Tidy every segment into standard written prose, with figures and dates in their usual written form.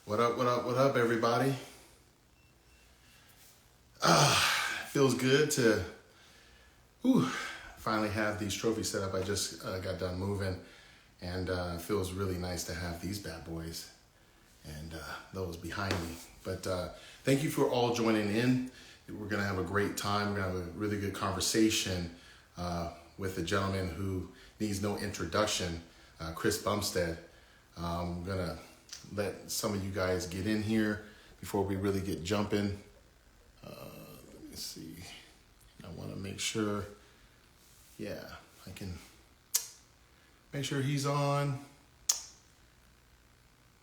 What up, what up, what up, everybody? Feels good to finally have these trophies set up. I just got done moving, and feels really nice to have these bad boys and those behind me. But thank you for all joining in. We're going to have a great time. We're going to have a really good conversation with a gentleman who needs no introduction, Chris Bumstead. I'm going to let some of you guys get in here before we really get jumping. Let me see. I want to make sure, I can make sure he's on.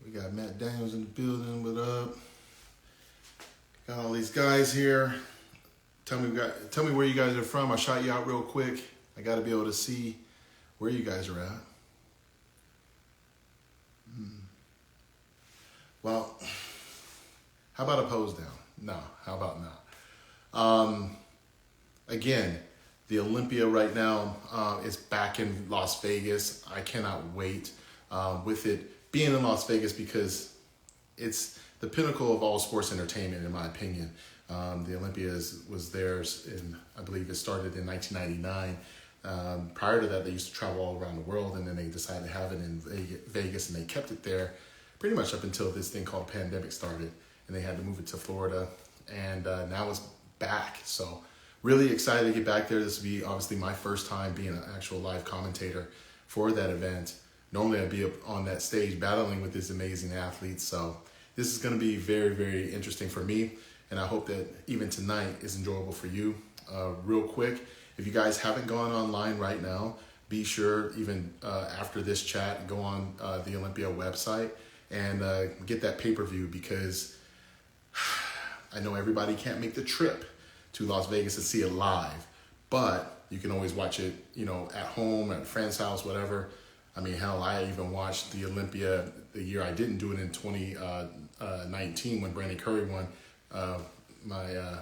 We got Matt Daniels in the building. What up? Got all these guys here. Tell me where you guys are from. I shot you out real quick. I got to be able to see where you guys are at. Well, how about a pose down? No, how about not? Again, the Olympia right now is back in Las Vegas. I cannot wait with it being in Las Vegas because it's the pinnacle of all sports entertainment, in my opinion. The Olympia was theirs, and I believe it started in 1999. Prior to that, they used to travel all around the world, and then they decided to have it in Vegas, and they kept it there pretty much up until this thing called pandemic started, and they had to move it to Florida, and now it's back. So really excited to get back there. This will be obviously my first time being an actual live commentator for that event. Normally I'd be up on that stage battling with these amazing athletes. So this is going to be very, very interesting for me, and I hope that even tonight is enjoyable for you. Real quick, if you guys haven't gone online right now, be sure even after this chat, go on the Olympia website and get that pay-per-view, because I know everybody can't make the trip to Las Vegas to see it live, but you can always watch it, at home, at a friend's house, whatever. I mean, hell, I even watched the Olympia the year I didn't do it in 2019 when Brandon Curry won. My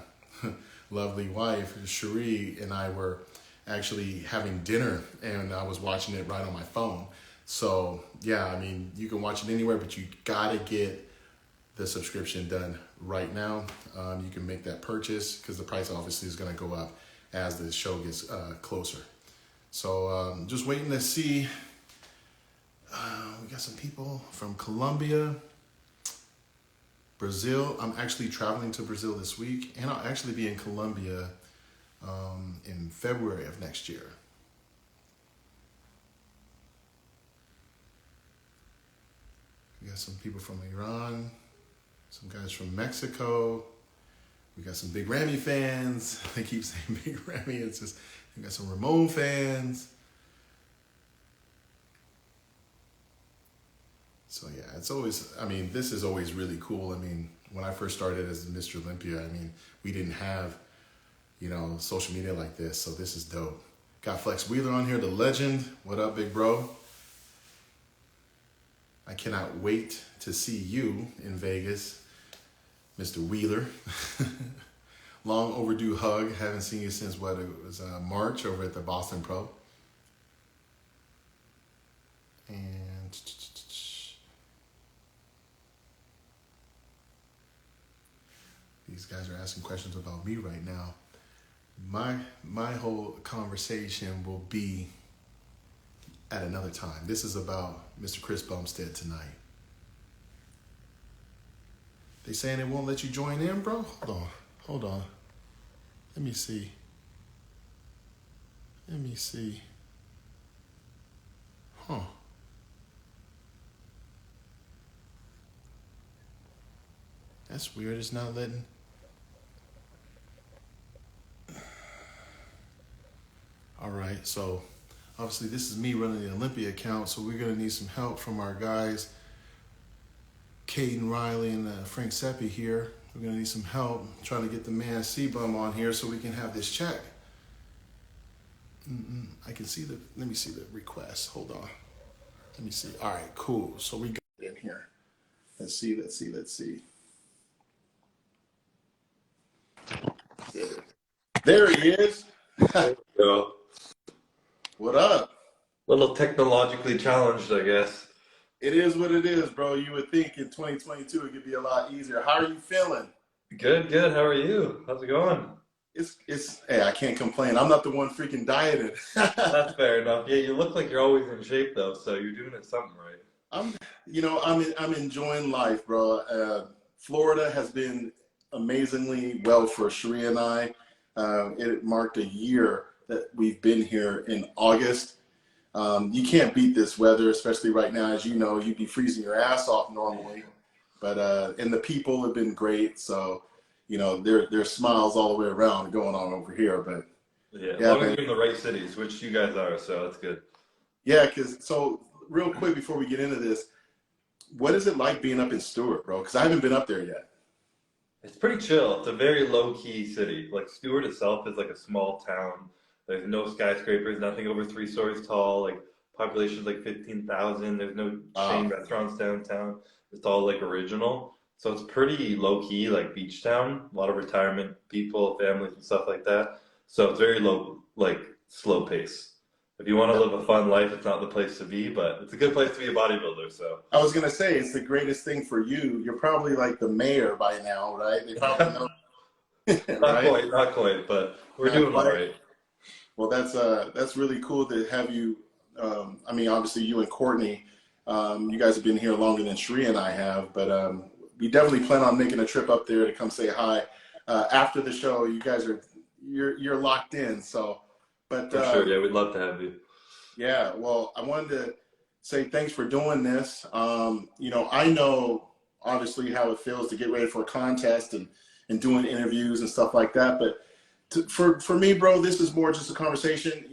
lovely wife, Cherie, and I were actually having dinner, and I was watching it right on my phone. So, I mean, you can watch it anywhere, but you got to get the subscription done right now. You can make that purchase because the price obviously is going to go up as the show gets closer. So, just waiting to see. We got some people from Colombia, Brazil. I'm actually traveling to Brazil this week, and I'll actually be in Colombia in February of next year. We got some people from Iran, some guys from Mexico. We got some Big Ramy fans. I keep saying Big Ramy. It's just, we got some Ramon fans. So it's always, this is always really cool. When I first started as Mr. Olympia, we didn't have, social media like this. So this is dope. Got Flex Wheeler on here, the legend. What up, big bro? I cannot wait to see you in Vegas, Mr. Wheeler. Long overdue hug. Haven't seen you since March over at the Boston Pro. And these guys are asking questions about me right now. My whole conversation will be at another time. This is about Mr. Chris Bumstead tonight. They saying it won't let you join in, bro? Hold on. Let me see. Huh. That's weird. It's not letting. All right, so obviously this is me running the Olympia account, so we're gonna need some help from our guys, Caden Riley and Frank Seppi here. We're gonna need some help trying to get the man C-Bum on here so we can have this chat. I can see let me see the request. Hold on. Let me see. All right, cool. So we got it in here. Let's see. There he is. There we go. What up? A little technologically challenged, I guess. It is what it is, bro. You would think in 2022 it could be a lot easier. How are you feeling? Good, good. How are you? How's it going? It's hey, I can't complain. I'm not the one freaking dieting. That's fair enough. Yeah, you look like you're always in shape though, so you're doing it something right. I'm, I'm enjoying life, bro. Florida has been amazingly well for Sharia and I. It marked a year that we've been here in August. You can't beat this weather, especially right now. As you know, you'd be freezing your ass off normally. But and the people have been great. So, there's smiles all the way around going on over here. But Yeah, as yeah, long as man. you're in the right cities, which you guys are, so that's good. Yeah, because so real quick before we get into this, what is it like being up in Stewart, bro? Because I haven't been up there yet. It's pretty chill. It's a very low-key city. Like Stewart itself is like a small town. There's no skyscrapers, nothing over 3 stories tall. Like population's like 15,000. There's no chain Uh, restaurants downtown. It's all like original. So it's pretty low-key, like beach town. A lot of retirement people, families and stuff like that. So it's very low, like slow pace. If you want to live a fun life, it's not the place to be, but it's a good place to be a bodybuilder. So I was gonna say it's the greatest thing for you. You're probably like the mayor by now, right? They probably know, not right? quite, not quite, but we're Not doing all quite. right. Well, that's really cool to have you. I mean, obviously you and Courtney, you guys have been here longer than Sharia and I have, but we definitely plan on making a trip up there to come say hi. After the show, you guys are you're locked in. So, but For sure, yeah, we'd love to have you. yeah, well, I wanted to say thanks for doing this. I know obviously how it feels to get ready for a contest and doing interviews and stuff like that, but for me, bro, this is more just a conversation.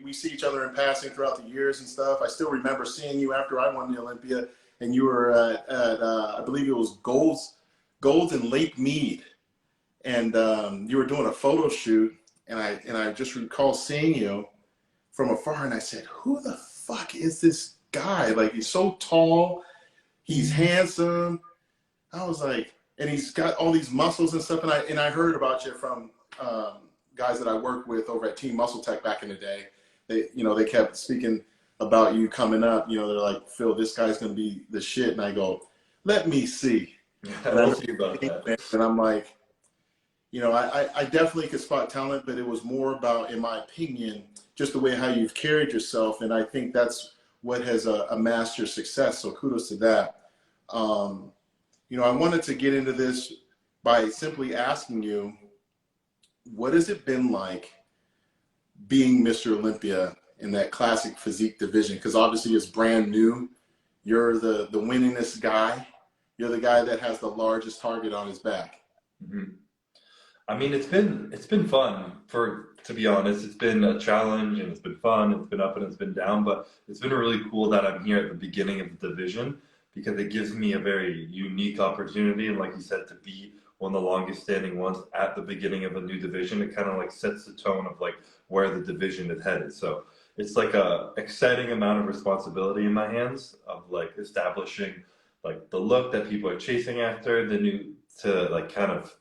We see each other in passing throughout the years and stuff. I still remember seeing you after I won the Olympia, and you were at I believe it was Golds in Lake Mead, and you were doing a photo shoot, and I just recall seeing you from afar, and I said, "Who the fuck is this guy? Like, he's so tall, he's handsome." I was like, and he's got all these muscles and stuff. And I heard about you from guys that I worked with over at Team Muscle Tech back in the day. They kept speaking about you coming up. They're like, "Phil, this guy's gonna be the shit." And I go, "Let me see." And We'll see about that. and I'm like, I definitely could spot talent, but it was more about, in my opinion, just the way how you've carried yourself. And I think that's what has amassed your success. So kudos to that. I wanted to get into this by simply asking you, what has it been like being Mr. Olympia in that classic physique division? Because obviously it's brand new. You're the winningest guy. You're the guy that has the largest target on his back. Mhm. I mean, it's been fun to be honest. It's been a challenge and it's been fun. It's been up and it's been down, but it's been really cool that I'm here at the beginning of the division because it gives me a very unique opportunity. And like you said, to be one of the longest standing ones at the beginning of a new division, it kind of like sets the tone of like where the division is headed. So it's like a exciting amount of responsibility in my hands of like establishing like the look that people are chasing after, the new to like kind of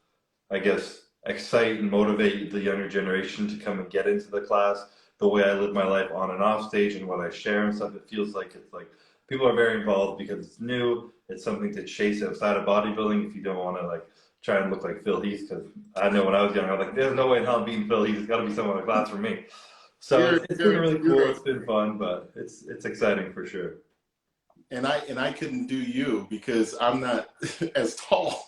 I guess, excite and motivate the younger generation to come and get into the class. The way I live my life on and off stage and what I share and stuff, it feels like it's like people are very involved because it's new. It's something to chase outside of bodybuilding if you don't want to like try and look like Phil Heath. Because I know when I was young, I was like, there's no way in hell I'm beating Phil Heath. It's got to be someone in the class for me. So You're it's been you're really cool. you're It's been fun, but it's exciting for sure. and I couldn't do you because I'm not as tall.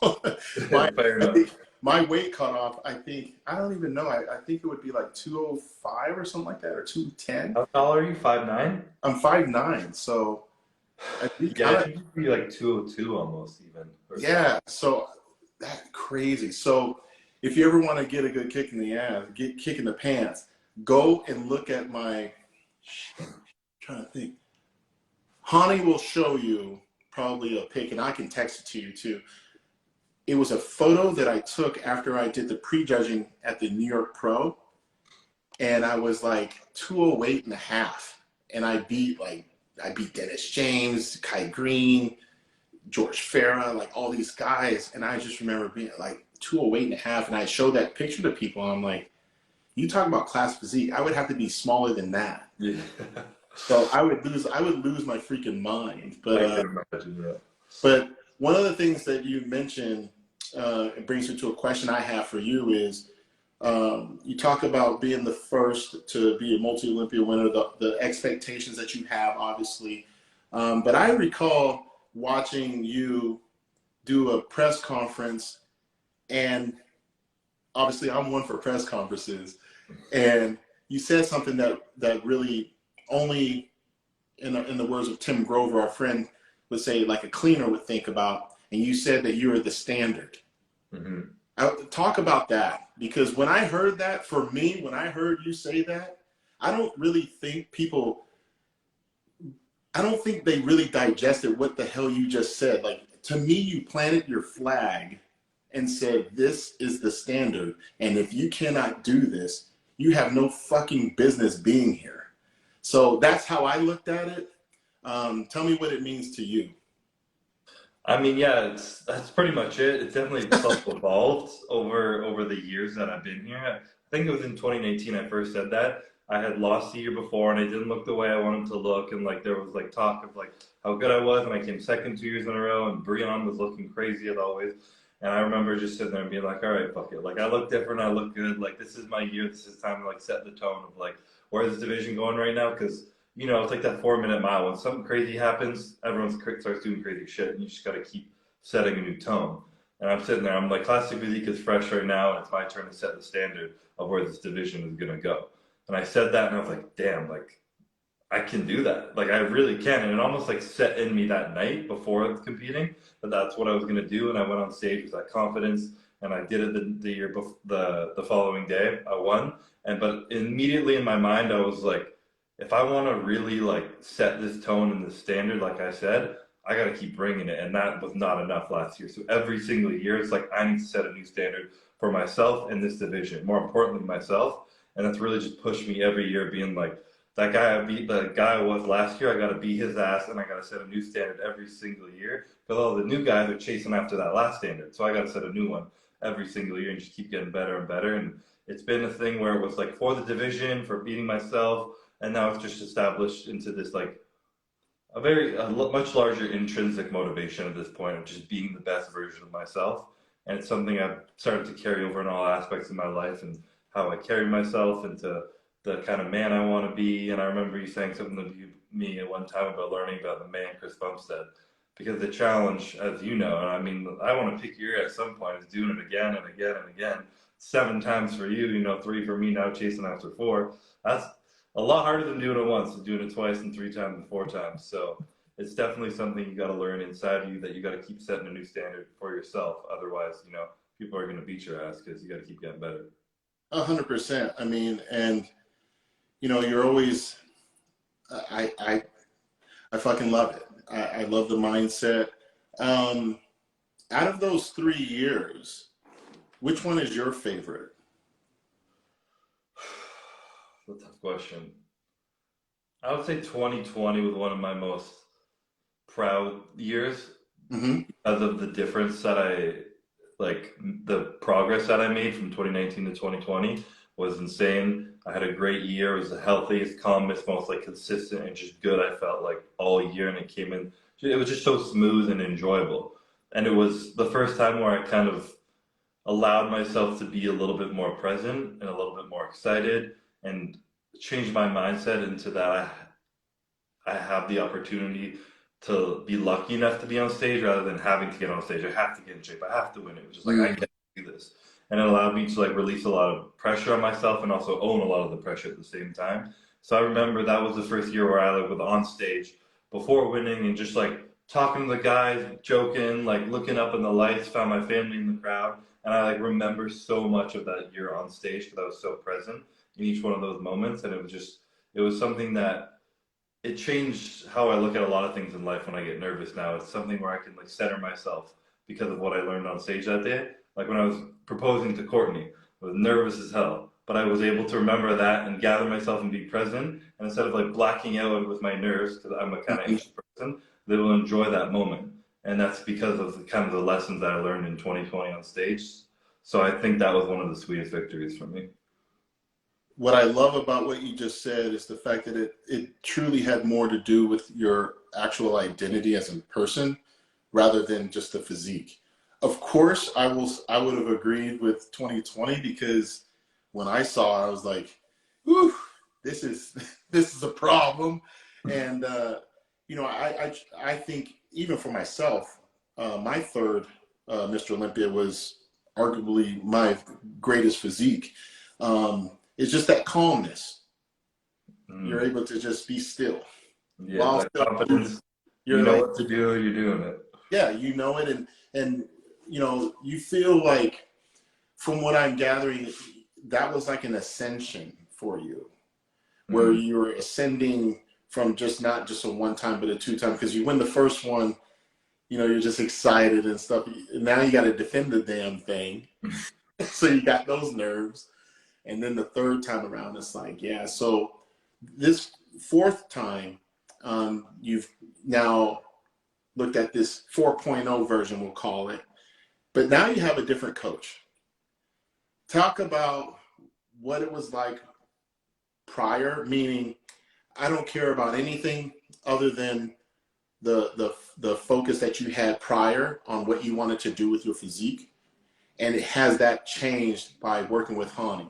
my Fair I enough. think my weight cutoff, I don't even know. I think it would be like 205 or something like that, or 210. How tall are you? 5'9"? I'm 5'9", so I think Yeah, I kind of, think you'd be like 202 almost even. Or yeah. So that's crazy. So if you ever want to get a good kick in the ass, get kick in the pants, go and look at my. I'm trying to think. Hani will show you probably a pic, and I can text it to you too. It was a photo that I took after I did the prejudging at the New York Pro, and I was like 208 and a half, and I beat Dennis James, Kai Green, George Farah, like all these guys, and I just remember being like 208 and a half, and I showed that picture to people, and I'm like, you talk about class physique, I would have to be smaller than that. yeah. So I would lose my freaking mind. I can imagine that. But one of the things that you mentioned, it brings me to a question I have for you is, you talk about being the first to be a multi-Olympia winner, the expectations that you have, obviously. But I recall watching you do a press conference, and obviously I'm one for press conferences, and you said something that really only, in the words of Tim Grover, our friend, would say like a cleaner would think about, and you said that you are the standard. Mm-hmm. Talk about that, because when I heard that, for me, when I heard you say that, I don't think they really digested what the hell you just said. Like, to me, you planted your flag and said, this is the standard. And if you cannot do this, you have no fucking business being here. So that's how I looked at it. Tell me what it means to you. I mean, yeah, that's pretty much it. It's definitely self-evolved over the years that I've been here. I think it was in 2018 I first said that. I had lost the year before and I didn't look the way I wanted to look, and like there was like talk of like how good I was, and I came second 2 years in a row, and Breon was looking crazy as always. And I remember just sitting there and being like, all right, fuck it. Like I look different, I look good. Like this is my year. This is time to like set the tone of like where's this division going right now? Because it's like that 4 minute mile. When something crazy happens, everyone starts doing crazy shit, and you just got to keep setting a new tone. And I'm sitting there, I'm like, Classic Physique is fresh right now, and it's my turn to set the standard of where this division is going to go. And I said that, and I was like, damn, like, I can do that. Like, I really can. And it almost like set in me that night before competing that that's what I was going to do. And I went on stage with that confidence, and I did it the year before, the following day. I won. But immediately in my mind, I was like, if I want to really like set this tone and this standard, like I said, I got to keep bringing it. And that was not enough last year. So every single year, it's like I need to set a new standard for myself in this division, more importantly, myself. And that's really just pushed me every year, being like, that guy I beat, the guy I was last year, I got to beat his ass, and I got to set a new standard every single year. Because all the new guys are chasing after that last standard. So I got to set a new one every single year and just keep getting better and better. And it's been a thing where it was like for the division, for beating myself, and now it's just established into this like a much larger intrinsic motivation at this point of just being the best version of myself. And it's something I've started to carry over in all aspects of my life, and how I carry myself into the kind of man I want to be. And I remember you saying something to me at one time about learning about the man Chris Bumstead, because the challenge, as you know, and I mean, I want to pick your ear at some point, is doing it again and again and again. 7 times for you, 3 for me, now chasing after 4. That's a lot harder than doing it once, and doing it twice and 3 times and 4 times. So it's definitely something you got to learn inside of you, that you got to keep setting a new standard for yourself. Otherwise, people are going to beat your ass, because you got to keep getting better. 100%. I mean, and you're always, I fucking love it. I love the mindset. Out of those 3 years, which one is your favorite? That's a tough question. I would say 2020 was one of my most proud years, because of the difference that the progress that I made from 2019 to 2020 was insane. I had a great year. It was the healthiest, calmest, most like consistent and just good I felt like all year, and it was just so smooth and enjoyable. And it was the first time where I kind of allowed myself to be a little bit more present and a little bit more excited, and changed my mindset into that I have the opportunity to be lucky enough to be on stage rather than having to get on stage. I have to get in shape. I have to win. It was just like, I can do this. And it allowed me to like release a lot of pressure on myself, and also own a lot of the pressure at the same time. So I remember that was the first year where I was on stage before winning, and just like talking to the guys, joking, like looking up in the lights, found my family in the crowd. And I like remember so much of that year on stage, because I was so present in each one of those moments. And it was something that it changed how I look at a lot of things in life when I get nervous now. It's something where I can like center myself because of what I learned on stage that day. Like when I was proposing to Courtney, I was nervous as hell, but I was able to remember that and gather myself and be present. And instead of like blacking out with my nerves, because I'm a kind of anxious person, they will enjoy that moment. And that's because of the lessons that I learned in 2020 on stage. So I think that was one of the sweetest victories for me. what I love about what you just said is the fact that it truly had more to do with your actual identity as a person rather than just the physique. Of course, I would have agreed with 2020 because when I saw it, I was like, whew, this is this is a problem. And I think even for myself, my third Mr. Olympia was arguably my greatest physique. It's just that calmness. You're able to just be still. Yeah, While that still confidence. You you're know like, what to do. You're doing it. yeah, you know it, and you feel like, from what I'm gathering, that was like an ascension for you, where Mm. you were ascending from just not just a one time but a two time, because you win the first one, you're just excited and stuff. Now you got to defend the damn thing, so you got those nerves, and then the third time around, it's like, yeah. So this fourth time, you've now looked at this 4.0 version, we'll call it, but now you have a different coach. Talk about what it was like prior, meaning I don't care about anything other than the focus that you had prior on what you wanted to do with your physique, and it has that changed by working with Hani.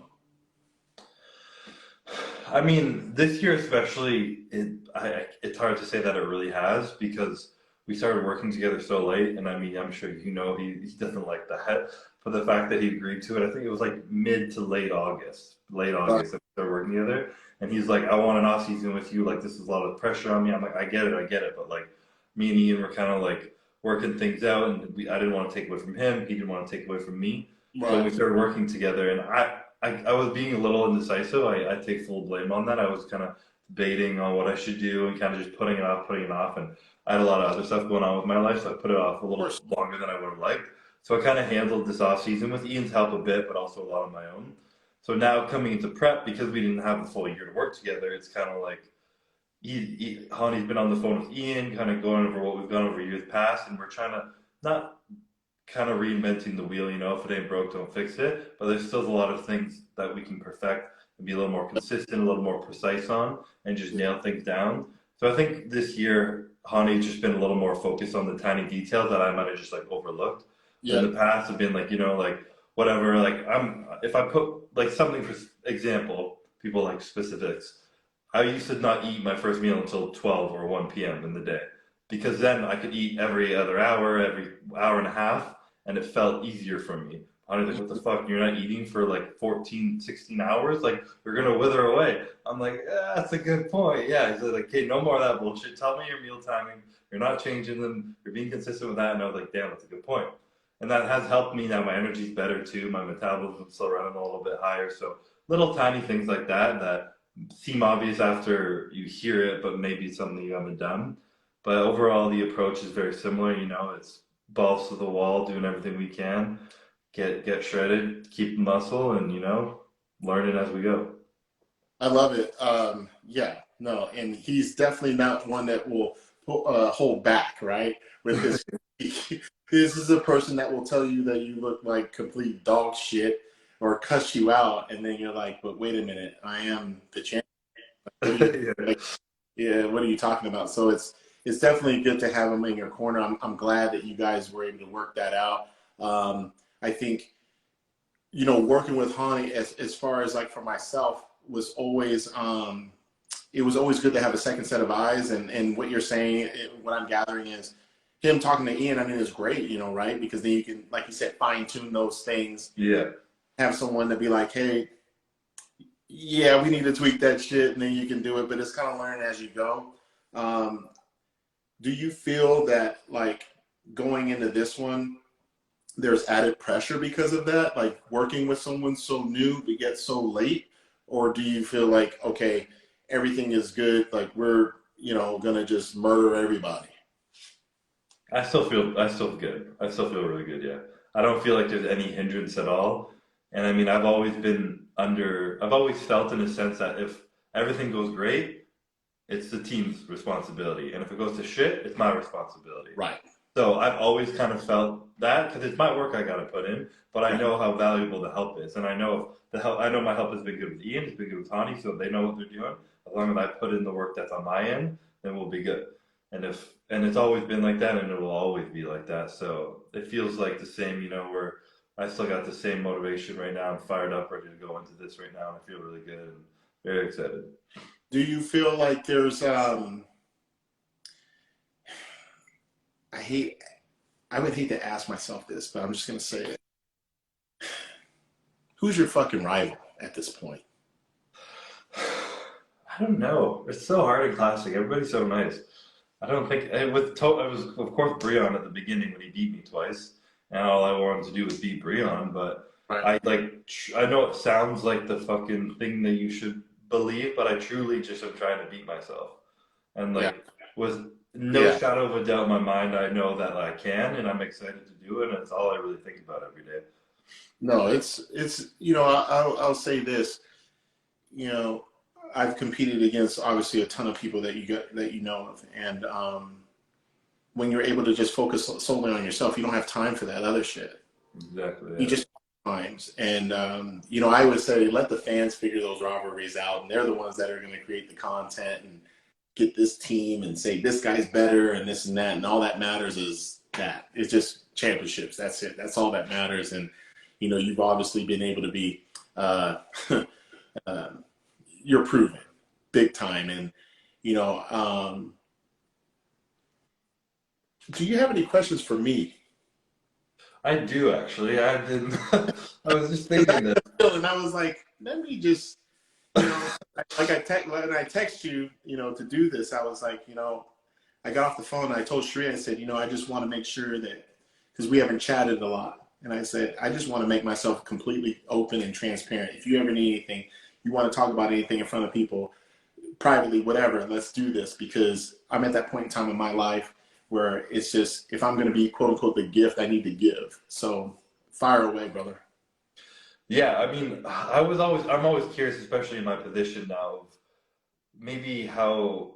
I mean, this year especially, it's hard to say that it really has because we started working together so late, and I mean, I'm sure he doesn't like that, but the fact that he agreed to it, I think it was like mid to late Right. August that we started working together, and he's like, I want an off season with you, like this is a lot of pressure on me. I'm like, I get it, but like me and Ian were kind of like working things out, and I didn't want to take away from him, he didn't want to take away from me, so we Right. started working together, and I was being a little indecisive. I take full blame on that. I was kind of debating on what I should do and kind of just putting it off. And I had a lot of other stuff going on with my life, so I put it off a Of little course. longer than I would have liked. So I kind of handled this off season with Ian's help a bit, but also a lot on my own. So now coming into prep, because we didn't have a full year to work together, it's kind of like Hani's been on the phone with Ian, kind of going over what we've gone over years past, and we're trying to not kind of reinventing the wheel, if it ain't broke, don't fix it. But there's still a lot of things that we can perfect and be a little more consistent, a little more precise on, and just nail things down. So I think this year, Hani's just been a little more focused on the tiny details that I might have just like overlooked. But in Yeah. the past, have been like, like whatever, like if I put like something for example, people like specifics. I used to not eat my first meal until 12 or 1 p.m. in the day because then I could eat every other hour, every hour and a half, and it felt easier for me. I was like, what the fuck? You're not eating for like 14, 16 hours? Like, you're going to wither away. I'm like, that's a good point. Yeah. He's like, okay, no more of that bullshit. Tell me your meal timing. You're not changing them. You're being consistent with that. And I was like, damn, that's a good point. And that has helped me now. My energy's better too. My metabolism's still running a little bit higher. So little tiny things like that seem obvious after you hear it, but maybe it's something you haven't done. But overall, the approach is very similar. It's balls to the wall, doing everything we can, get shredded, keep muscle, and learn it as we go. I love it. Yeah, no, and he's definitely not one that will hold back, right? With his, this is a person that will tell you that you look like complete dog shit or cuss you out, and then you're like, but wait a minute, I am the champion. What are you Yeah. like? Yeah, what are you talking about? So it's definitely good to have him in your corner. I'm glad that you guys were able to work that out. I think working with Hani as far as like for myself was always it was always good to have a second set of eyes, and what you're saying, what I'm gathering is him talking to Ian. I mean, is great, right? Because then you can, like you said, fine tune those things. Yeah. Have someone to be like, hey, yeah, we need to tweak that shit, and then you can do it. But it's kind of learn as you go. Um, do you feel that like going into this one, there's added pressure because of that, like working with someone so new but yet so late? Or do you feel like, okay, everything is good, like we're gonna just murder everybody? I still feel good. I still feel really good, yeah. I don't feel like there's any hindrance at all. And I mean, I've always felt in a sense that if everything goes great, it's the team's responsibility. And if it goes to shit, it's my responsibility. Right. So I've always kind of felt that because it's my work I got to put in, but I know how valuable the help is, and I know the help. I know my help has been good with Ian, it's been good with Tani, so they know what they're doing. As long as I put in the work that's on my end, then we'll be good. And it's always been like that, and it will always be like that. So it feels like the same, where I still got the same motivation right now. I'm fired up, ready to go into this right now, and I feel really good and very excited. Do you feel like there's I would hate to ask myself this, but I'm just gonna say it. Who's your fucking rival at this point? I don't know. It's so hard in classic. Everybody's so nice. I don't think it was of course Breon at the beginning when he beat me twice, and all I wanted to do was beat Breon. But Right. I know it sounds like the fucking thing that you should believe, but I truly just am trying to beat myself, and Yeah. with no Yeah. shadow of a doubt in my mind, I know that I can, and I'm excited to do it, and it's all I really think about every day. No, it's I'll say this. I've competed against obviously a ton of people that you know of, and when you're able to just focus solely on yourself, you don't have time for that other shit. Exactly. You Yeah. just times, and I would say let the fans figure those rivalries out, and they're the ones that are going to create the content and get this team and say this guy's better and this and that, and all that matters is that it's just championships. That's it. That's all that matters, and you've obviously been able to be. Uh, you're proven big time. And, do you have any questions for me? I do actually. I've been. I was just Because thinking that. and I was like, let me just, when I text you, to do this, I was like, I got off the phone and I told Shree, I said, I just want to make sure that, because we haven't chatted a lot. And I said, I just want to make myself completely open and transparent. If you ever need anything, you want to talk about anything in front of people, privately, whatever, let's do this, because I'm at that point in time in my life where it's just, if I'm going to be quote unquote the gift, I need to give. So fire away, brother. Yeah, I mean, I'm always curious, especially in my position now, of maybe how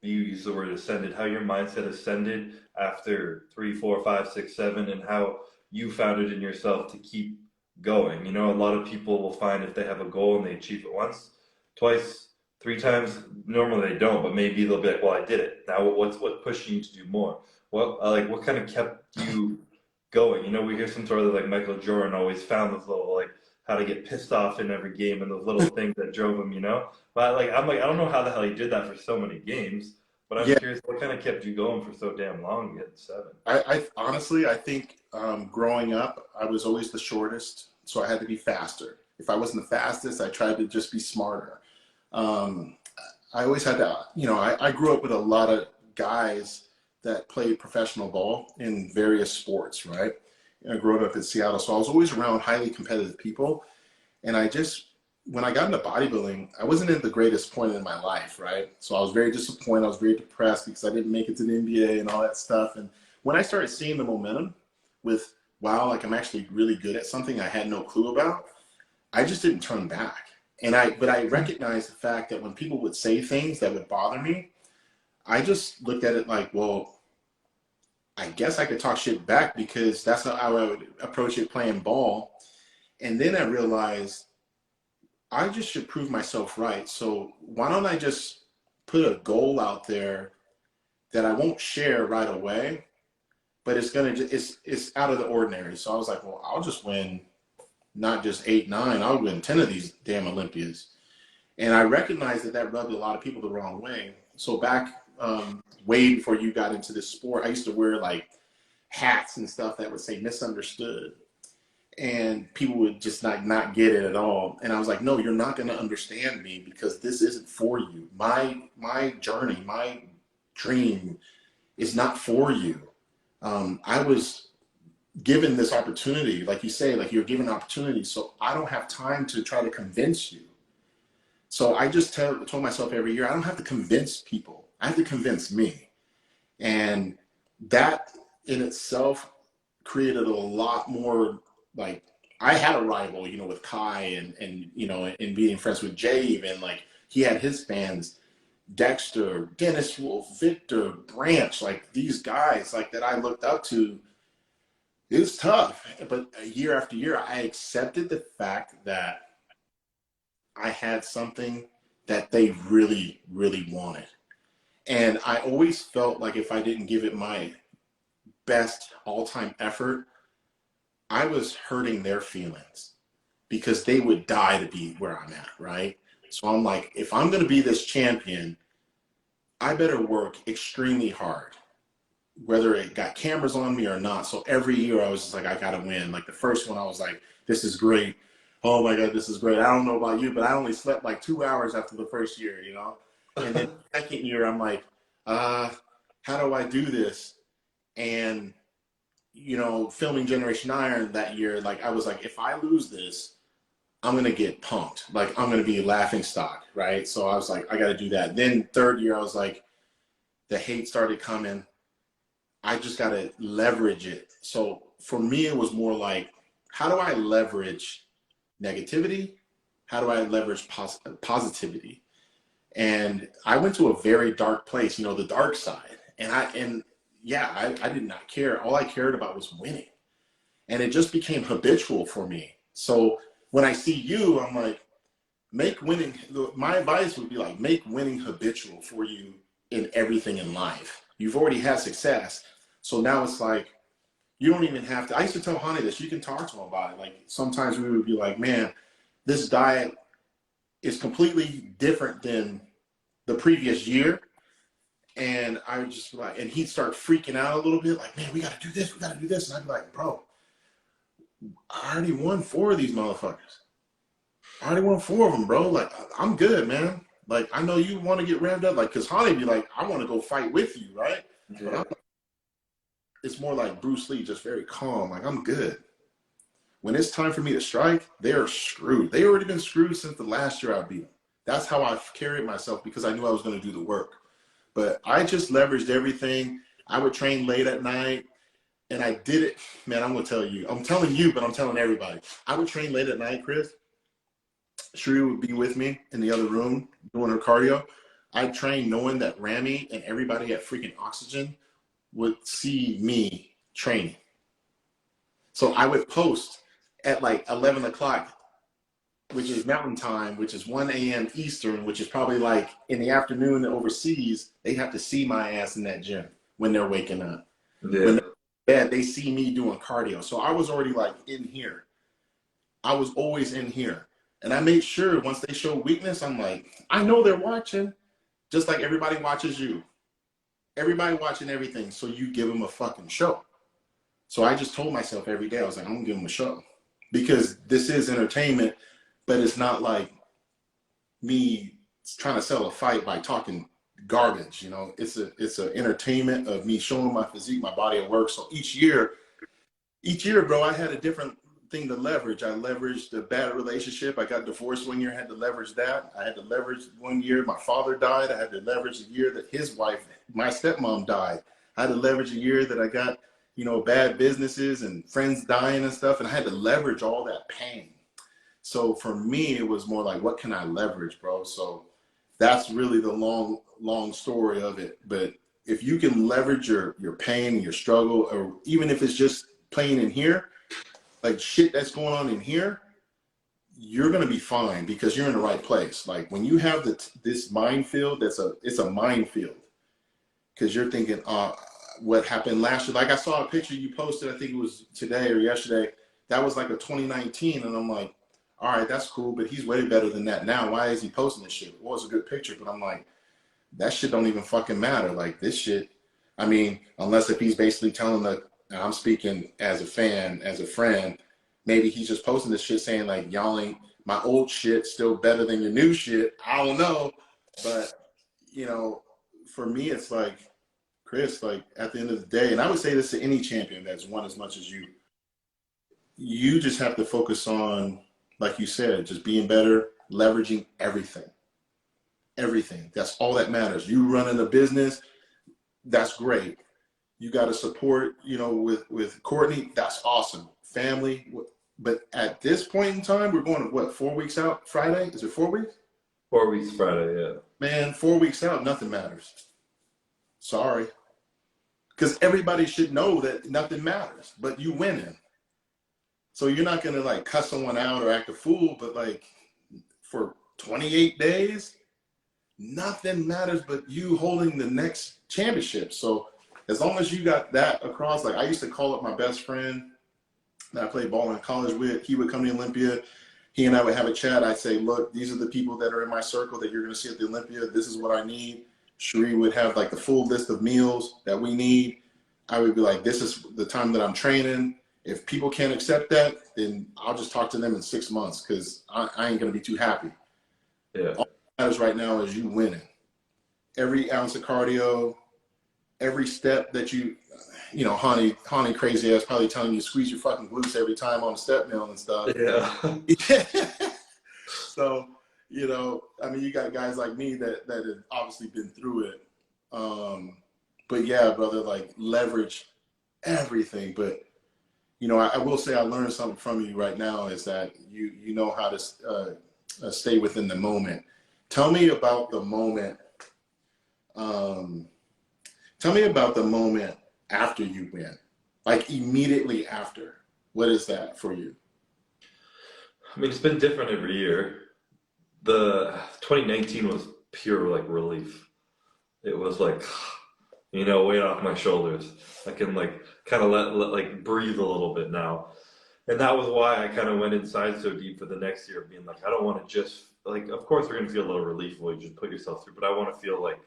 you use the word ascended, how your mindset ascended after three, four, five, six, seven, and how you found it in yourself to keep going. A lot of people will find if they have a goal and they achieve it once, twice, three times, normally they don't, but maybe they'll be like, well, I did it. Now what's pushing you to do more? What kind of kept you going? We hear some sort of like Michael Jordan always found this little like how to get pissed off in every game and those little things that drove him. But I'm like, I don't know how the hell he did that for so many games, but I'm Yeah, curious what kind of kept you going for so damn long to get seven. I honestly, I think growing up, I was always the shortest, so I had to be faster. If I wasn't the fastest, I tried to just be smarter. Um, I always had to, I grew up with a lot of guys that played professional ball in various sports, right? I grew up in Seattle, so I was always around highly competitive people. And when I got into bodybuilding, I wasn't at the greatest point in my life, right? So I was very disappointed. I was very depressed because I didn't make it to the NBA and all that stuff. And when I started seeing the momentum with, wow, like I'm actually really good at something I had no clue about, I just didn't turn back. But I recognized the fact that when people would say things that would bother me, I just looked at it like, well, I guess I could talk shit back because that's how I would approach it playing ball. And then I realized I just should prove myself right. So why don't I just put a goal out there that I won't share right away, but it's out of the ordinary. So I was like, well, I'll just win not just 8, 9, I'll win 10 of these damn Olympias. And I recognized that rubbed a lot of people the wrong way. So back way before you got into this sport, I used to wear like hats and stuff that would say misunderstood. And people would just not get it at all. And I was like, no, you're not going to understand me because this isn't for you. My journey, my dream is not for you. I was given this opportunity, like you say, like you're given an opportunity. So I don't have time to try to convince you. So I just told myself every year, I don't have to convince people. I have to convince me. And that in itself created a lot more, like, I had a rival, with Kai and being friends with Jay even, like he had his fans. Dexter, Dennis Wolf, Victor, Branch, like these guys like that I looked up to. It was tough, but year after year, I accepted the fact that I had something that they really, really wanted. And I always felt like if I didn't give it my best all-time effort, I was hurting their feelings because they would die to be where I'm at, right? So I'm like, if I'm going to be this champion, I better work extremely hard, whether it got cameras on me or not. So every year I was just like, I got to win. Like the first one, I was like, this is great. Oh my God, this is great. I don't know about you, but I only slept like 2 hours after the first year, you know? And then the second year, I'm like, how do I do this? And, you know, filming Generation Iron that year, like I was like, if I lose this, I'm going to get punked. Like I'm going to be a laughing stock, right? So I was like, I got to do that. Then third year, I was like, the hate started coming. I just got to leverage it. So for me, it was more like, how do I leverage negativity? How do I leverage positivity? And I went to a very dark place, you know, the dark side. And yeah, I did not care. All I cared about was winning. And it just became habitual for me. So when I see you, I'm like, make winning, my advice would be like, make winning habitual for you in everything in life. You've already had success. So now it's like, you don't even have to, I used to tell Honey this, you can talk to him about it. Like sometimes we would be like, man, this diet is completely different than the previous year. And I would just be like, and he'd start freaking out a little bit, like, man, we got to do this, we got to do this. And I'd be like, bro, I already won 4 of these motherfuckers. I already won 4 of them, bro. Like, I'm good, man. Like, I know you want to get revved up. Like, because Honey be like, I want to go fight with you, right? Yeah. But it's more like Bruce Lee, just very calm. Like, I'm good. When it's time for me to strike, they're screwed. They already been screwed since the last year I beat them. That's how I carried myself because I knew I was going to do the work. But I just leveraged everything. I would train late at night. And I did it, man, I'm going to tell you. I'm telling you, but I'm telling everybody. I would train late at night, Chris. Shrew would be with me in the other room doing her cardio. I'd train knowing that Rami and everybody at freaking Oxygen would see me training. So I would post at like 11 o'clock, which is mountain time, which is 1 a.m. Eastern, which is probably like in the afternoon overseas. They have to see my ass in that gym when they're waking up. Yeah. When they're bed, they see me doing cardio. So I was already like in here. I was always in here. And I made sure once they show weakness, I'm like, I know they're watching, just like everybody watches you. Everybody watching everything, so you give them a fucking show. So I just told myself every day, I was like, I'm gonna give them a show. Because this is entertainment, but it's not like me trying to sell a fight by talking garbage, you know. It's an entertainment of me showing my physique, my body at work. So each year, bro, I had a different thing to leverage. I leveraged the bad relationship. I got divorced one year, I had to leverage that. I had to leverage one year my father died. I had to leverage the year that his wife, my stepmom, died. I had to leverage a year that I got, you know, bad businesses and friends dying and stuff. And I had to leverage all that pain. So for me, it was more like, what can I leverage, bro? So that's really the long story of it. But if you can leverage your pain, your struggle, or even if it's just playing in here, like shit that's going on in here, you're gonna be fine because you're in the right place. Like when you have this minefield, it's a minefield because you're thinking, what happened last year? Like I saw a picture you posted, I think it was today or yesterday. That was like a 2019, and I'm like, all right, that's cool, but he's way better than that now. Why is he posting this shit? It was a good picture, but I'm like, that shit don't even fucking matter. Like this shit, I mean, unless if he's basically telling and I'm speaking as a fan, as a friend, maybe he's just posting this shit saying like, y'all ain't, my old shit still better than your new shit. I don't know. But, you know, for me, it's like, Chris, like at the end of the day, and I would say this to any champion that's won as much as you just have to focus on, like you said, just being better, leveraging everything. Everything. That's all that matters. You running a business, that's great. You got to support, you know, with Courtney, that's awesome. Family, but at this point in time, we're going to what, 4 weeks out? Friday? Is it 4 weeks? 4 weeks Friday, yeah. Man, 4 weeks out, nothing matters. Sorry. Because everybody should know that nothing matters, but you winning. So you're not going to like cuss someone out or act a fool, but like for 28 days, nothing matters but you holding the next championship. So as long as you got that across, like I used to call up my best friend that I played ball in college with. He would come to Olympia. He and I would have a chat. I'd say, look, these are the people that are in my circle that you're going to see at the Olympia. This is what I need. Sheree would have like the full list of meals that we need. I would be like, this is the time that I'm training. If people can't accept that, then I'll just talk to them in 6 months because I ain't going to be too happy. Yeah. All that matters right now is you winning. Every ounce of cardio, every step that you know, Honey crazy ass probably telling you squeeze your fucking glutes every time on the step mill and stuff. Yeah. So, you know, I mean, you got guys like me that have obviously been through it. But yeah, brother, like leverage everything. But, you know, I will say I learned something from you right now is that you know how to stay within the moment. Tell me about the moment. Tell me about the moment after you win, like immediately after. What is that for you? I mean, it's been different every year. The 2019 was pure like relief. It was like, you know, weight off my shoulders. I can like kind of let like breathe a little bit now. And that was why I kind of went inside so deep for the next year, being like, I don't want to just like, of course, we're gonna feel a little relief when you just put yourself through, but I want to feel like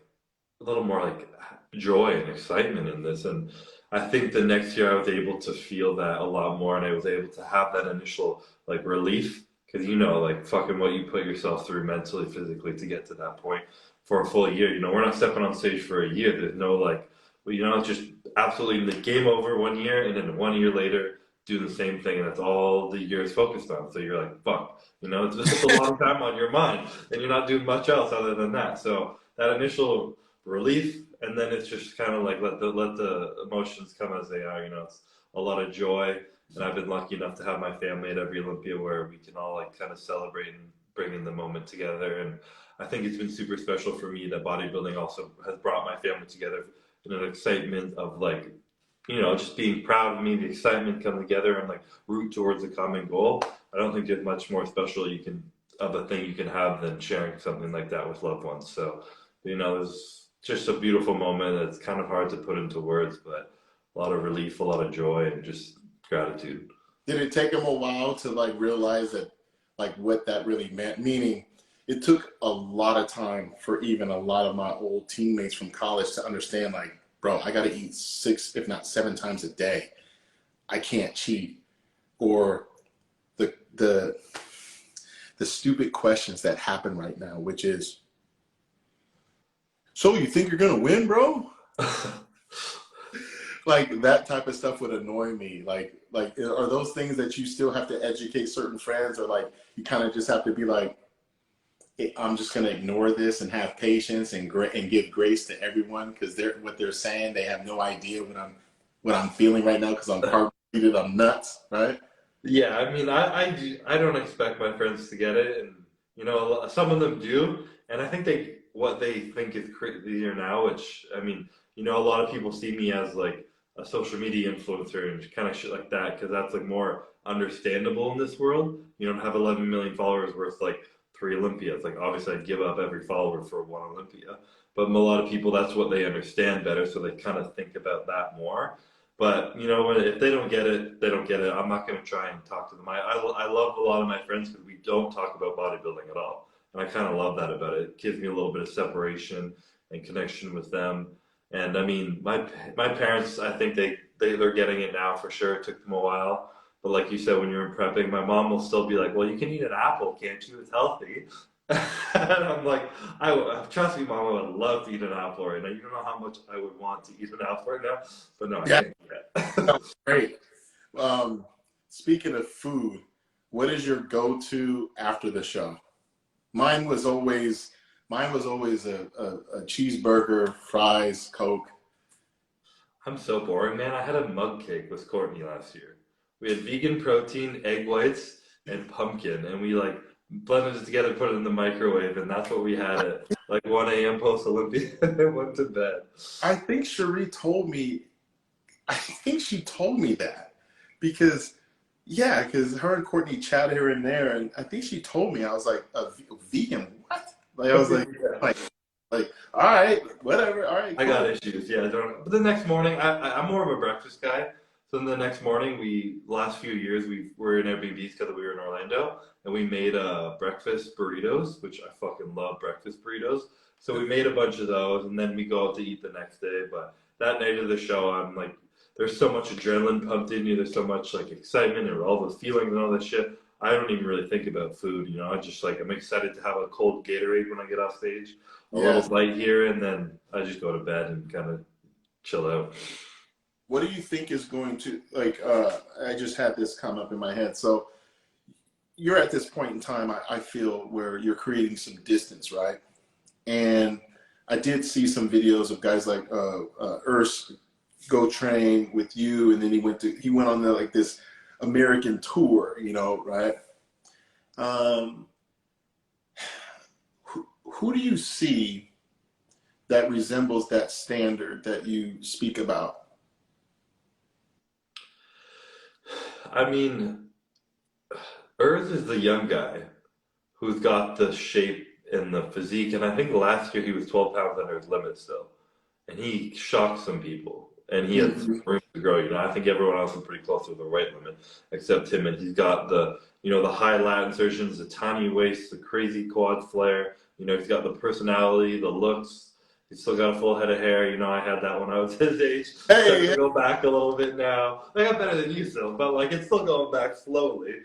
a little more like joy and excitement in this. And I think the next year I was able to feel that a lot more, and I was able to have that initial like relief because you know, like fucking what you put yourself through mentally, physically to get to that point for a full year. You know, we're not stepping on stage for a year. There's no like, well, you know, it's just absolutely the game over 1 year, and then 1 year later do the same thing, and that's all the year is focused on. So you're like, fuck, you know, it's just a long time on your mind, and you're not doing much else other than that. So that initial relief, and then it's just kind of like let the emotions come as they are. You know, it's a lot of joy, and I've been lucky enough to have my family at every Olympia where we can all like kind of celebrate and bring in the moment together. And I think it's been super special for me that bodybuilding also has brought my family together in an excitement of like, you know, just being proud of me, the excitement come together and like root towards a common goal. I don't think there's much more special you can of a thing you can have than sharing something like that with loved ones. So, you know, it's just a beautiful moment. It's kind of hard to put into words, but a lot of relief, a lot of joy, and just gratitude. Did it take them a while to like realize that like what that really meant? Meaning it took a lot of time for even a lot of my old teammates from college to understand like, bro, I got to eat 6, if not 7 times a day. I can't cheat. Or the stupid questions that happen right now, which is, so you think you're going to win, bro? Like that type of stuff would annoy me. Like, are those things that you still have to educate certain friends, or like you kind of just have to be like, hey, I'm just going to ignore this and have patience and give grace to everyone because what they're saying, they have no idea what I'm feeling right now because I'm carbonated, I'm nuts, right? Yeah, I mean, I don't expect my friends to get it, and you know, some of them do, and I think what they think is crazier now, which I mean, you know, a lot of people see me as like a social media influencer and kind of shit like that, because that's like more understandable in this world. You don't have 11 million followers worth like 3 Olympias. Like obviously, I'd give up every follower for 1 Olympia, but a lot of people that's what they understand better, so they kind of think about that more. But you know, if they don't get it, they don't get it. I'm not going to try and talk to them. I love a lot of my friends because we don't talk about bodybuilding at all, and I kind of love that about it. It gives me a little bit of separation and connection with them. And I mean, my parents, I think they're getting it now for sure. It took them a while, but like you said, when you're in prepping, my mom will still be like, "Well, you can eat an apple, can't you? It's healthy." And I'm like, trust me, Mom, I would love to eat an apple right now. You don't know how much I would want to eat an apple right now, but no, I Yeah, can't do that. great. Speaking of food, what is your go-to after the show? Mine was always a cheeseburger, fries, Coke. I'm so boring, man. I had a mug cake with Courtney last year. We had vegan protein, egg whites, and pumpkin, and we like blended it together, put it in the microwave, and that's what we had at like 1 a.m. post Olympia. And went to bed. I think Cherie told me, I think she told me that because, yeah, because her and Courtney chat here and there, and I think she told me, I was like, a vegan, what? Like, I was like, Yeah. all right, whatever, all right, I cool. got issues, yeah. I don't. But the next morning, I'm more of a breakfast guy. So then the next morning, last few years we were in Airbnbs because we were in Orlando, and we made breakfast burritos, which I fucking love breakfast burritos. So we made a bunch of those, and then we go out to eat the next day. But that night of the show, I'm like, there's so much adrenaline pumped in you. There's so much like excitement and all the feelings and all that shit. I don't even really think about food, you know. I just like I'm excited to have a cold Gatorade when I get off stage, a little Yes. light here, and then I just go to bed and kind of chill out. What do you think is going to, like, I just had this come up in my head. So you're at this point in time, I feel, where you're creating some distance, right? And I did see some videos of guys like Urs go train with you, and then he went on the, like, this American tour, you know, right? Who do you see that resembles that standard that you speak about? I mean, Earth is the young guy who's got the shape and the physique, and I think last year he was 12 pounds under his limit still, and he shocked some people, and he has Mhm. room to grow. You know, I think everyone else is pretty close to the weight limit except him, and he's got the high lat insertions, the tiny waist, the crazy quad flare. You know, he's got the personality, the looks. He's still got a full head of hair. You know, I had that when I was his age. Starting Hey, to go back a little bit now. I got better than you still, but like it's still going back slowly.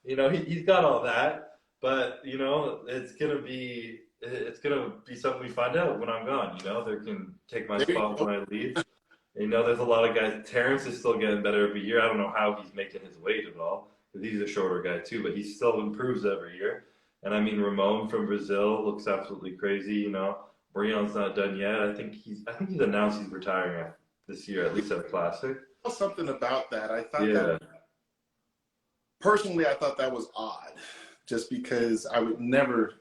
You know, he's got all that, but you know, it's gonna be something we find out when I'm gone. You know, they can take my there you spot go. when I leave. You know, there's a lot of guys. Terrence is still getting better every year. I don't know how he's making his weight at all because he's a shorter guy too, but he still improves every year. And I mean, Ramon from Brazil looks absolutely crazy. You know, Marion's not done yet. I think he's announced he's retiring this year, at least at a classic. Something about that. I thought that, Yeah. personally, I thought that was odd, just because I would never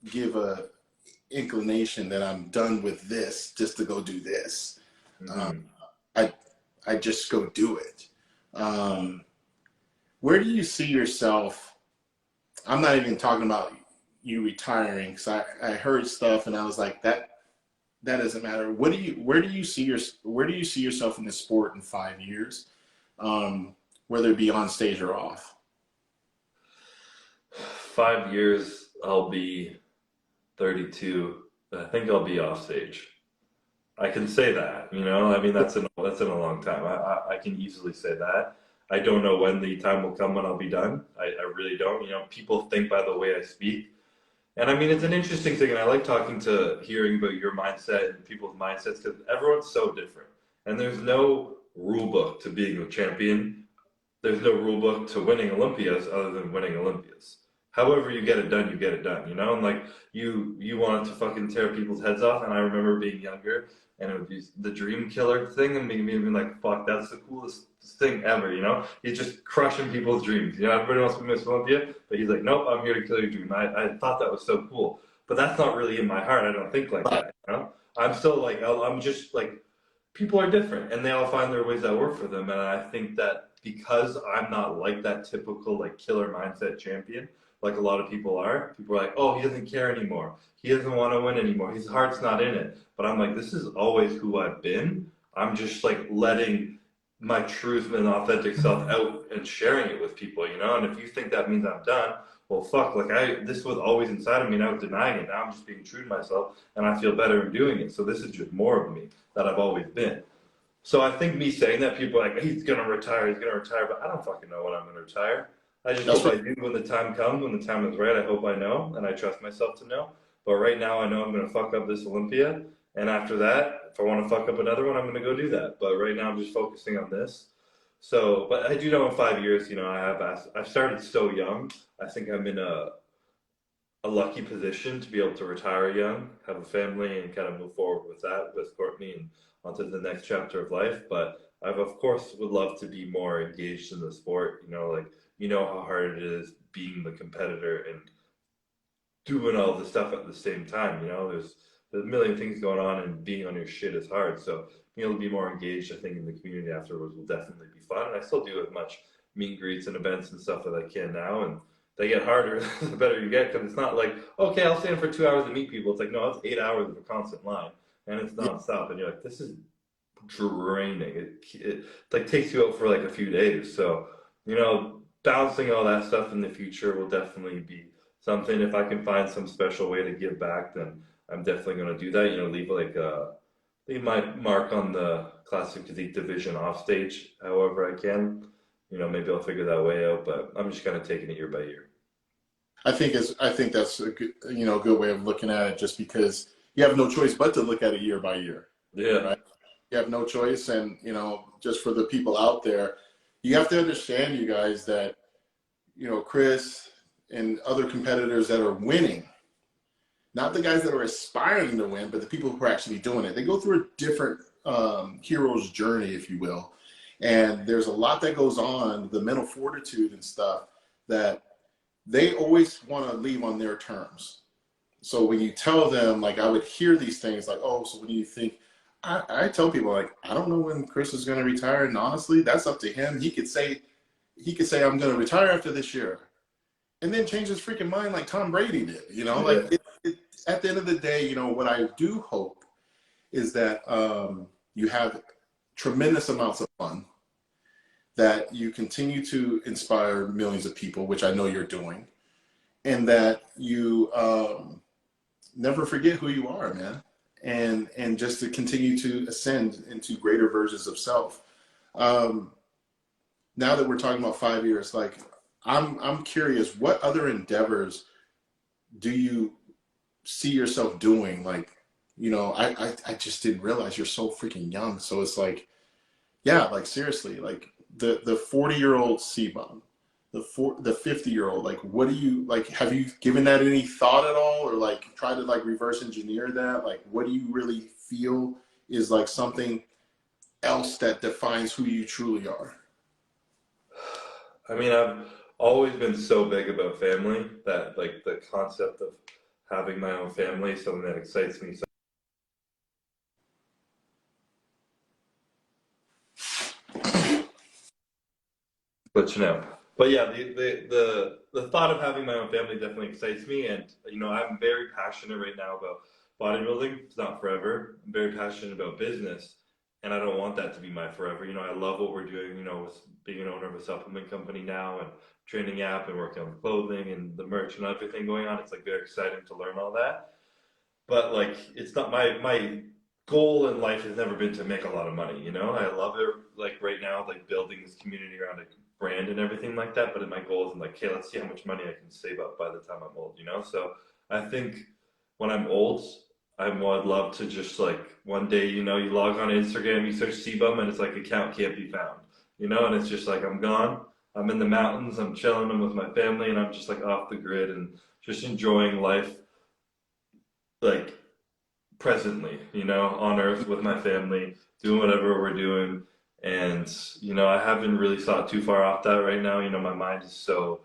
give a inclination that I'm done with this just to go do this. Um, Hmm. I I just go do it. Um, where do you see yourself? I'm not even talking about you retiring, because I heard stuff and I was like, that doesn't matter. Where do you see yourself in the sport in 5 years, whether it be on stage or off? 5 years, I'll be 32. I think I'll be off stage. I can say that, you know. I mean, that's in a long time. I can easily say that. I don't know when the time will come when I'll be done. I really don't. You know, people think by the way I speak. And I mean, it's an interesting thing, and I like hearing about your mindset and people's mindsets because everyone's so different. And there's no rule book to being a champion. There's no rule book to winning Olympias other than winning Olympias. However you get it done, you get it done, you know? And like you wanted to fucking tear people's heads off, and I remember being younger and it would be the dream killer thing and me being like, fuck, that's the coolest thing ever, you know? He's just crushing people's dreams. You know, everybody wants to be Miss Olympia, but he's like, nope, I'm here to kill your dream. I thought that was so cool. But that's not really in my heart. I don't think like that, you know? I'm still like I'm just like people are different and they all find their ways that work for them. And I think that because I'm not like that typical like killer mindset champion, like a lot of people are like, oh, he doesn't care anymore. He doesn't want to win anymore. His heart's not in it. But I'm like, this is always who I've been. I'm just like letting my truth and authentic self out and sharing it with people, you know? And if you think that means I'm done, well, fuck, like this was always inside of me and I was denying it. Now I'm just being true to myself and I feel better in doing it. So this is just more of me that I've always been. So I think me saying that, people are like, he's gonna retire, but I don't fucking know when I'm gonna retire. I just That's hope right. I do when the time comes, when the time is right. I hope I know, and I trust myself to know. But right now, I know I'm gonna fuck up this Olympia, and after that, if I want to fuck up another one, I'm gonna go do that. But right now, I'm just focusing on this. So, but I do know in 5 years, you know, I've started so young. I think I'm in a lucky position to be able to retire young, have a family, and kind of move forward with that with Courtney and onto the next chapter of life. But I've of course would love to be more engaged in the sport. You know, like you know how hard it is being the competitor and doing all the stuff at the same time. There's a million things going on, and being on your shit is hard. So being able to be more engaged, I think, in the community afterwards will definitely be fun. And I still do as much meet and greets and events and stuff that I can now, and they get harder the better you get, because it's not like, okay, I'll stay in for 2 hours to meet people. It's like, no, it's 8 hours of a constant line, and it's nonstop, and you're like, this is draining. It like takes you out for like a few days. So, balancing all that stuff in the future will definitely be something. If I can find some special way to give back, then I'm definitely going to do that. Leave my mark on the classic physique division off stage, however I can. Maybe I'll figure that way out, but I'm just kind of taking it year by year. I think that's a good, good way of looking at it, just because you have no choice but to look at it year by year. Yeah. Right? You have no choice. And, just for the people out there, you have to understand, you guys, that, Chris and other competitors that are winning, not the guys that are aspiring to win, but the people who are actually doing it, they go through a different hero's journey, if you will. And there's a lot that goes on, the mental fortitude and stuff, that they always want to leave on their terms. So when you tell them, like, I would hear these things like, oh, so when do you think, I tell people, like, I don't know when Chris is going to retire. And honestly, that's up to him. He could say, I'm going to retire after this year, and then change his freaking mind like Tom Brady did. At the end of the day, what I do hope is that you have tremendous amounts of fun, that you continue to inspire millions of people, which I know you're doing, and that you never forget who you are, man, and just to continue to ascend into greater versions of self. Now that we're talking about 5 years, like, I'm curious, what other endeavors do you see yourself doing? Like, I just didn't realize you're so freaking young. So it's like, yeah, like, seriously, like the 40-year-old CBum, the 50-year-old, like, what do you, like, have you given that any thought at all, or like try to like reverse engineer that? Like, what do you really feel is like something else that defines who you truly are? I mean, I've always been so big about family that, like, the concept of having my own family is something that excites me. But yeah, the thought of having my own family definitely excites me, and I'm very passionate right now about bodybuilding. It's not forever. I'm very passionate about business, and I don't want that to be my forever. I love what we're doing. With being an owner of a supplement company now, and training app, and working on clothing and the merch and everything going on. It's like very exciting to learn all that. But like, it's not my goal in life has never been to make a lot of money. I love it, like, right now, like, building this community around a brand and everything like that. But my goal is, like, okay, let's see how much money I can save up by the time I'm old. So I think when I'm old, I'd love to just, like, one day, you log on Instagram, you search CBum, and it's like, account can't be found, and it's just like, I'm gone. I'm in the mountains, I'm chilling with my family, and I'm just, like, off the grid and just enjoying life, like, presently, on earth with my family, doing whatever we're doing. And, I haven't really thought too far off that right now. My mind is so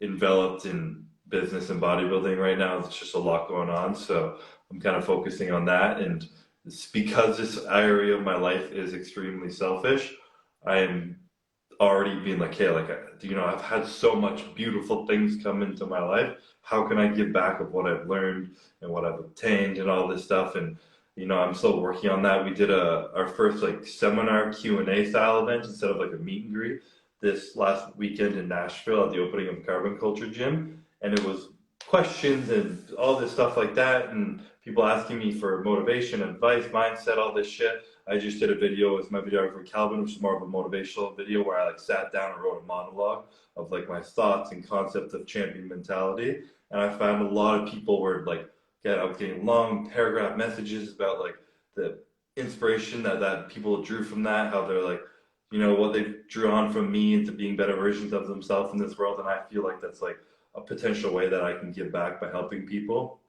enveloped in business and bodybuilding right now. It's just a lot going on. So I'm kind of focusing on that. And it's because this area of my life is extremely selfish, I am already being like, hey, like, I've had so much beautiful things come into my life. How can I give back of what I've learned and what I've obtained and all this stuff? And I'm still working on that. We did our first, like, seminar Q&A style event instead of like a meet and greet this last weekend in Nashville at the opening of Carbon Culture Gym, and it was questions and all this stuff like that, and people asking me for motivation, advice, mindset, all this shit. I just did a video with my videographer Calvin, which is more of a motivational video, where I, like, sat down and wrote a monologue of, like, my thoughts and concept of champion mentality. And I found a lot of people were like, I was getting long paragraph messages about, like, the inspiration that people drew from that, how they're like, what they drew on from me into being better versions of themselves in this world. And I feel like that's, like, a potential way that I can give back by helping people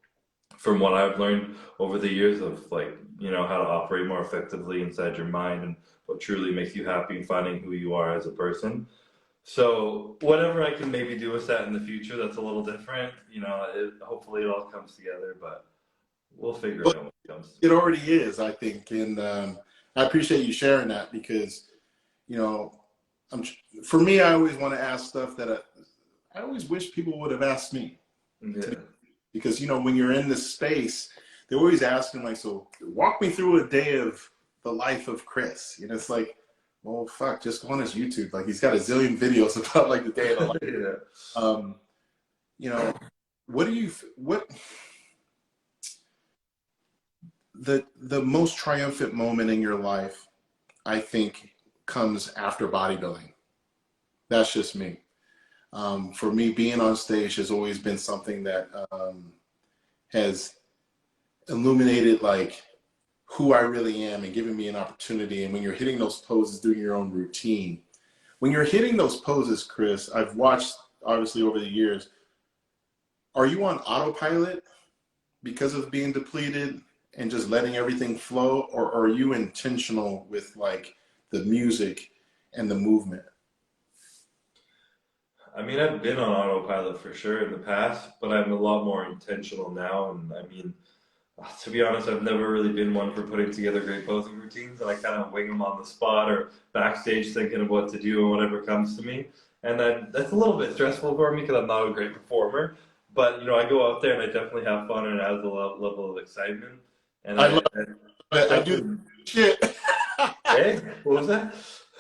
from what I've learned over the years of, like, how to operate more effectively inside your mind and what truly makes you happy and finding who you are as a person. So whatever I can maybe do with that in the future, that's a little different. Hopefully it all comes together, but we'll figure it But out when it comes to it it. already is, I think. And I appreciate you sharing that because, you know, I'm, for me, I always want to ask stuff that I always wish people would have asked me. Yeah. Because, when you're in this space, they're always asking, like, so walk me through a day of the life of Chris. It's like, well, fuck, just go on his YouTube. Like, he's got a zillion videos about, like, the day of the life. Yeah. Um, what do you, the most triumphant moment in your life, I think, comes after bodybuilding. That's just me. For me, being on stage has always been something that has illuminated like who I really am and given me an opportunity. And when you're hitting those poses, doing your own routine, when you're hitting those poses, Chris, I've watched obviously over the years, are you on autopilot because of being depleted and just letting everything flow? Or are you intentional with like the music and the movement? I mean, I've been on autopilot for sure in the past, but I'm a lot more intentional now. And I mean, to be honest, I've never really been one for putting together great posing routines, and I kind of wing them on the spot or backstage thinking of what to do and whatever comes to me. And then that's a little bit stressful for me because I'm not a great performer. But I go out there and I definitely have fun, and it adds a level of excitement. And I love I it. I do definitely. shit. Hey, what was that?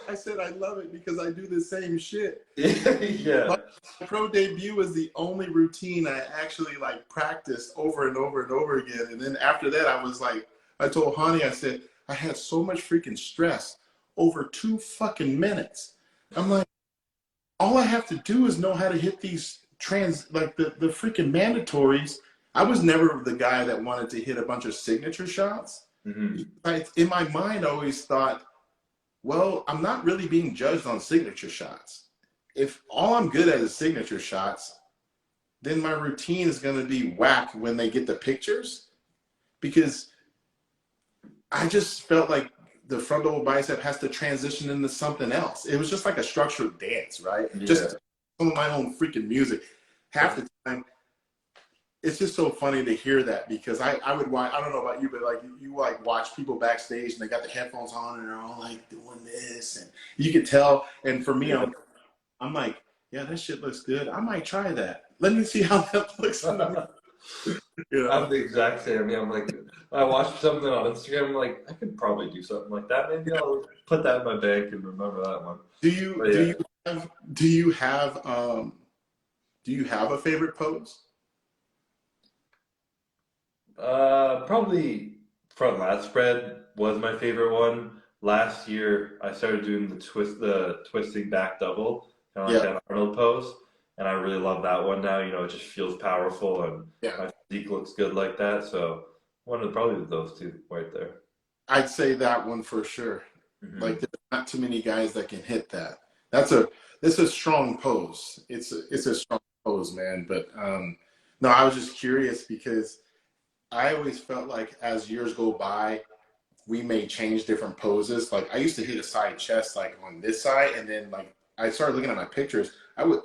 I said I love it because I do the same shit. Yeah. My pro debut was the only routine I actually like practiced over and over and over again. And then after that, I was like, I told Hani, I said, I had so much freaking stress over 2 fucking minutes. I'm like, all I have to do is know how to hit these like the freaking mandatories. I was never the guy that wanted to hit a bunch of signature shots. Mm-hmm. In my mind, I always thought, well, I'm not really being judged on signature shots. If all I'm good at is signature shots, then my routine is going to be whack when they get the pictures because I just felt like the frontal bicep has to transition into something else. It was just like a structured dance, right? Yeah. Just some of my own freaking music. Half the time, it's just so funny to hear that because I would watch, I don't know about you, but like you like watch people backstage and they got the headphones on and they're all like doing this and you could tell. And for me, Yeah. I'm like, yeah, that shit looks good. I might try that. Let me see how that looks. I'm the exact same. Yeah, I'm like, I watched something on Instagram. I'm like, I could probably do something like that. Maybe I'll put that in my bank and remember that one. Do you But do yeah, you have do you have do you have a favorite pose? probably front lat spread was my favorite one. Last year, I started doing the twisting back double, kind of like Yeah, that Arnold pose, and I really love that one now. It just feels powerful, and yeah. my physique looks good like that. So one of probably those two right there. I'd say that one for sure. Like Hmm. there's not too many guys that can hit that. That's a It's a strong pose. It's a strong pose, man. But no, I was just curious because I always felt like as years go by, we may change different poses. Like I used to hit a side chest like on this side, and then like I started looking at my pictures. I would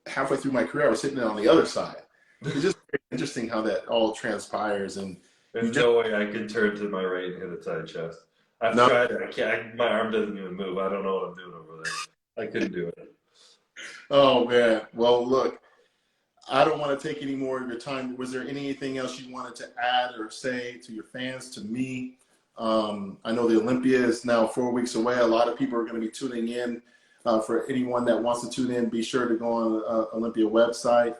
halfway through my career, I was hitting it on the other side. It's just very interesting how that all transpires, and you There's just no way I could turn to my right and hit a side chest. I've no. tried it. I can't. My arm doesn't even move. I don't know what I'm doing over there. I couldn't do it. Oh man. Well, look, I don't want to take any more of your time. Was there anything else you wanted to add or say to your fans, to me? I know the Olympia is now 4 weeks away. A lot of people are going to be tuning in. For anyone that wants to tune in, be sure to go on the Olympia website,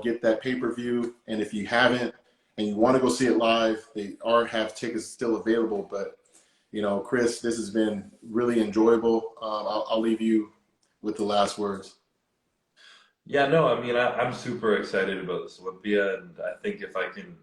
get that pay-per-view. And if you haven't and you want to go see it live, they have tickets still available. But, Chris, this has been really enjoyable. I'll leave you with the last words. Yeah, no, I mean, I'm super excited about this Olympia, and I think if I can,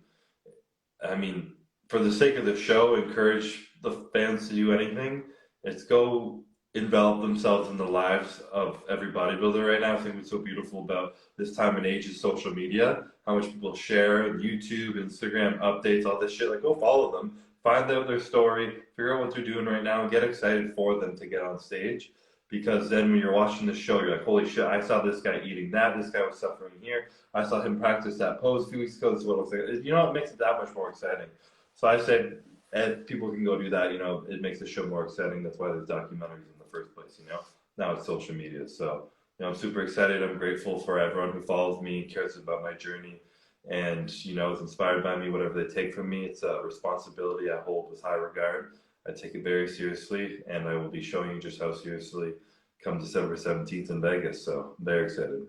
I mean, for the sake of the show, encourage the fans to do anything. It's go envelop themselves in the lives of every bodybuilder right now. I think what's so beautiful about this time and age is social media, how much people share, YouTube, Instagram updates, all this shit. Like, go follow them, find out their story, figure out what they're doing right now, and get excited for them to get on stage. because then when you're watching the show, you're like, holy shit, I saw this guy eating that. This guy was suffering here. I saw him practice that pose a few weeks ago. This is what it looks like. You know, it makes it that much more exciting. So I said, and people can go do that. You know, it makes the show more exciting. That's why there's documentaries in the first place. You know, now it's social media. So you know, I'm super excited. I'm grateful for everyone who follows me, cares about my journey, and you know, is inspired by me. Whatever they take from me, it's a responsibility I hold with high regard. I take it very seriously, and I will be showing you just how seriously come December 17th in Vegas. So I'm very excited.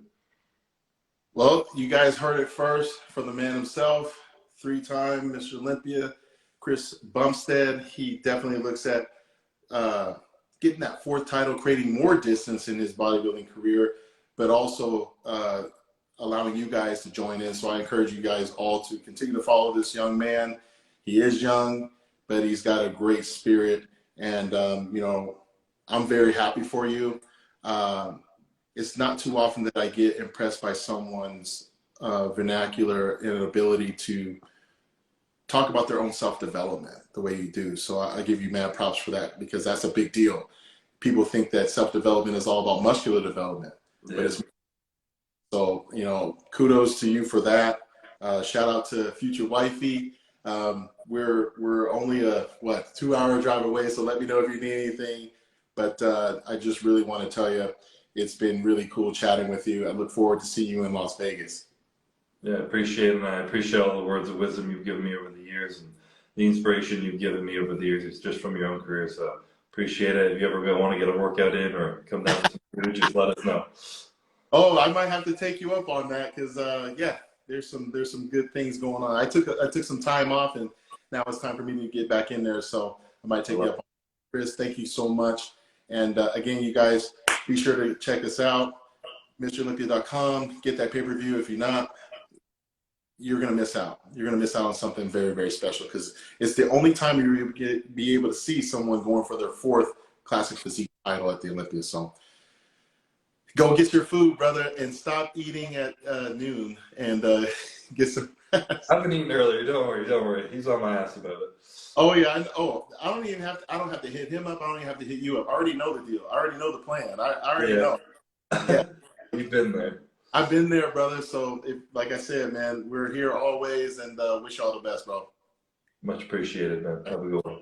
Well, you guys heard it first from the man himself, 3-time Mr. Olympia, Chris Bumstead. He definitely looks at getting that 4th title, creating more distance in his bodybuilding career, but also allowing you guys to join in. So I encourage you guys all to continue to follow this young man. He is young, but he's got a great spirit. And, you know, I'm very happy for you. It's not too often that I get impressed by someone's vernacular and ability to talk about their own self-development the way you do. So I give you mad props for that, because that's a big deal. People think that self-development is all about muscular development, but it's, so, you know, kudos to you for that. Shout out to future wifey. We're only a 2-hour drive away, so let me know if you need anything. But I just really want to tell you, it's been really cool chatting with you. I look forward to seeing you in Las Vegas. Yeah, I appreciate it, and I appreciate all the words of wisdom you've given me over the years, and the inspiration you've given me over the years. It's just from your own career, so appreciate it. If you ever want to get a workout in or come down to some food, just let us know. Oh, I might have to take you up on that, because yeah, there's some good things going on. I took some time off, and now it's time for me to get back in there. So I might take you up on it. Chris, thank you so much. And again, you guys, be sure to check us out, MrOlympia.com. Get that pay-per-view. If you're not, you're gonna miss out. You're gonna miss out on something very, very special, because it's the only time you're be able to see someone going for their 4th Classic Physique title at the Olympia. So go get your food, brother, and stop eating at noon, and get some rest. I've been eating earlier. Don't worry. He's on my ass about it. Oh yeah. I don't have to hit him up. I don't even have to hit you up. I already know the deal. I already know the plan. I already know. Yeah. You've been there. I've been there, brother. So, like I said, man, we're here always, and wish you all the best, bro. Much appreciated, man. Have a good one.